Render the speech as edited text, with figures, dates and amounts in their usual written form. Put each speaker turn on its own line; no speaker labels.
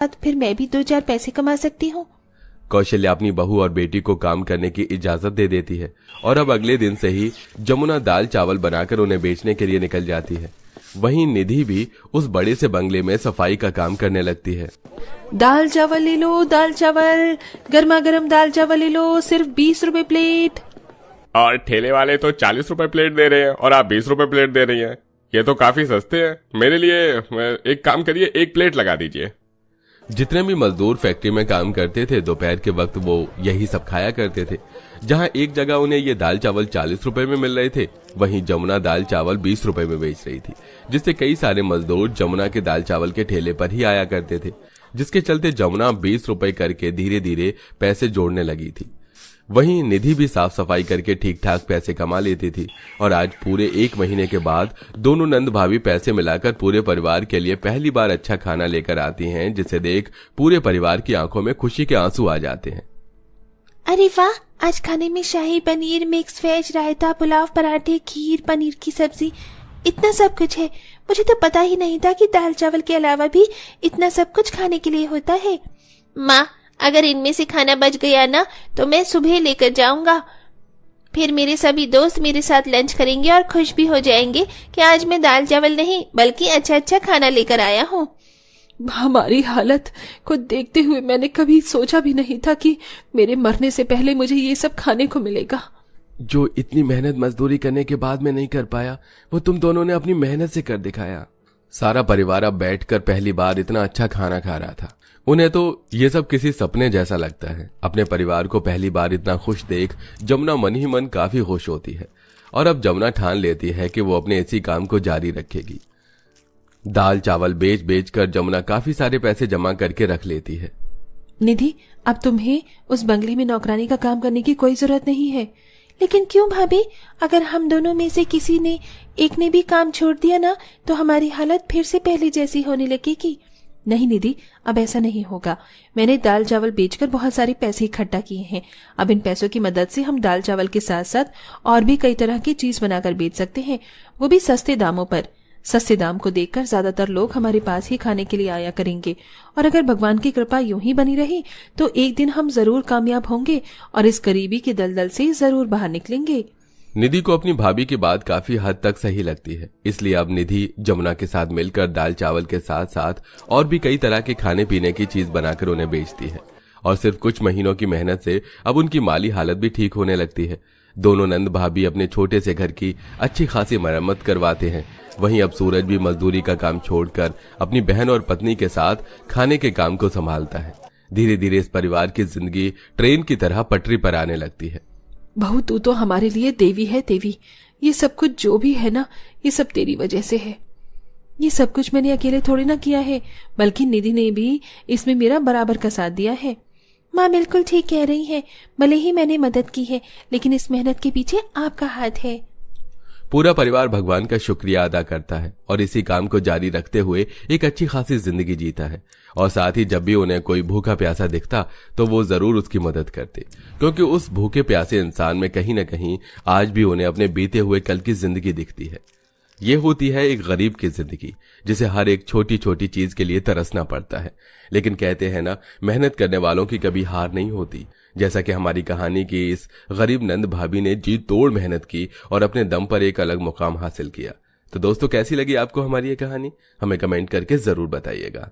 फिर मैं भी 2-4 पैसे कमा सकती हूँ।
कौशल्या अपनी बहू और बेटी को काम करने की इजाजत दे देती है और अब अगले दिन से ही जमुना दाल चावल बनाकर उन्हें बेचने के लिए निकल जाती है। वहीं निधि भी उस बड़े से बंगले में सफाई का काम करने लगती है।
दाल चावल ले लो, दाल चावल, गर्मा गर्म दाल चावल ले लो, सिर्फ 20 रुपए प्लेट।
और ठेले वाले तो 40 रुपए प्लेट दे रहे हैं और आप 20 रुपए प्लेट दे रही हैं। ये तो काफी सस्ते हैं। मेरे लिए एक काम करिए, 1 प्लेट लगा दीजिए।
जितने भी मजदूर फैक्ट्री में काम करते थे दोपहर के वक्त वो यही सब खाया करते थे। जहां एक जगह उन्हें ये दाल चावल 40 रुपए में मिल रहे थे, वहीं जमुना दाल चावल 20 रुपए में बेच रही थी, जिससे कई सारे मजदूर जमुना के दाल चावल के ठेले पर ही आया करते थे, जिसके चलते जमुना 20 रुपए करके धीरे धीरे पैसे जोड़ने लगी थी। वहीं निधि भी साफ सफाई करके ठीक ठाक पैसे कमा लेती थी और आज पूरे 1 महीने के बाद दोनों नंद भाभी पैसे मिलाकर पूरे परिवार के लिए पहली बार अच्छा खाना लेकर आती हैं, जिसे देख पूरे परिवार की आंखों में खुशी के आंसू आ जाते हैं।
अरे वाह, आज खाने में शाही पनीर, मिक्स वेज, रायता, पुलाव, पराठे, खीर, पनीर की सब्जी, इतना सब कुछ है। मुझे तो पता ही नहीं था कि दाल चावल के अलावा भी इतना सब कुछ खाने के लिए होता है। माँ, अगर इनमें से खाना बच गया ना तो मैं सुबह लेकर जाऊंगा। फिर मेरे सभी दोस्त मेरे साथ लंच करेंगे और खुश भी हो जाएंगे कि आज मैं दाल चावल नहीं बल्कि अच्छा खाना लेकर आया हूँ। हमारी हालत को देखते हुए मैंने कभी सोचा भी नहीं था कि मेरे मरने से पहले मुझे ये सब खाने को मिलेगा।
जो इतनी मेहनत मजदूरी करने के बाद में नहीं कर पाया, वो तुम दोनों ने अपनी मेहनत से कर दिखाया। सारा परिवार अब बैठकर पहली बार इतना अच्छा खाना खा रहा था। उन्हें तो ये सब किसी सपने जैसा लगता है। अपने परिवार को पहली बार इतना खुश देख जमुना मन ही मन काफी खुश होती है और अब जमुना ठान लेती है कि वो अपने इसी काम को जारी रखेगी। दाल चावल बेच बेच कर जमुना काफी सारे पैसे जमा करके रख लेती है।
निधि, अब तुम्हें उस बंगले में नौकरानी का काम करने की कोई जरूरत नहीं है। लेकिन क्यों भाभी? अगर हम दोनों में से किसी ने एक ने भी काम छोड़ दिया ना तो हमारी हालत फिर से पहले जैसी होने लगेगी। नहीं निधि, अब ऐसा नहीं होगा। मैंने दाल चावल बेचकर बहुत सारे पैसे इकट्ठा किए हैं। अब इन पैसों की मदद से हम दाल चावल के साथ साथ और भी कई तरह की चीज बनाकर बेच सकते हैं, वो भी सस्ते दामों पर। सस्ते दाम को देखकर ज्यादातर लोग हमारे पास ही खाने के लिए आया करेंगे और अगर भगवान की कृपा यूं ही बनी रही तो एक दिन हम जरूर कामयाब होंगे और इस गरीबी के दलदल से जरूर बाहर निकलेंगे।
निधि को अपनी भाभी की बात काफी हद तक सही लगती है, इसलिए अब निधि जमुना के साथ मिलकर दाल चावल के साथ साथ और भी कई तरह के खाने पीने की चीज बनाकर उन्हें बेचती है और सिर्फ कुछ महीनों की मेहनत से अब उनकी माली हालत भी ठीक होने लगती है। दोनों नंद भाभी अपने छोटे से घर की अच्छी खासी मरम्मत करवाते हैं। वहीं अब सूरज भी मजदूरी का काम छोड़कर अपनी बहन और पत्नी के साथ खाने के काम को संभालता है। धीरे धीरे इस परिवार की जिंदगी ट्रेन की तरह पटरी पर आने लगती है।
बहू, तू तो हमारे लिए देवी है देवी। ये सब कुछ जो भी है ना, ये सब तेरी वजह से है। ये सब कुछ मैंने अकेले थोड़ी ना किया है, बल्कि निधि ने भी इसमें मेरा बराबर का साथ दिया है। माँ बिल्कुल ठीक कह रही है। भले ही मैंने मदद की है, लेकिन इस मेहनत के पीछे आपका हाथ है।
पूरा परिवार भगवान का शुक्रिया अदा करता है और इसी काम को जारी रखते हुए एक अच्छी खासी जिंदगी जीता है। और साथ ही जब भी उन्हें कोई भूखा प्यासा दिखता तो वो जरूर उसकी मदद करते, क्योंकि उस भूखे प्यासे इंसान में कहीं न कहीं आज भी उन्हें अपने बीते हुए कल की जिंदगी दिखती है। ये होती है एक गरीब की जिंदगी, जिसे हर एक छोटी छोटी चीज के लिए तरसना पड़ता है। लेकिन कहते हैं ना, मेहनत करने वालों की कभी हार नहीं होती। जैसा कि हमारी कहानी की इस गरीब नंद भाभी ने जी तोड़ मेहनत की और अपने दम पर एक अलग मुकाम हासिल किया। तो दोस्तों, कैसी लगी आपको हमारी ये कहानी? हमें कमेंट करके जरूर बताइएगा।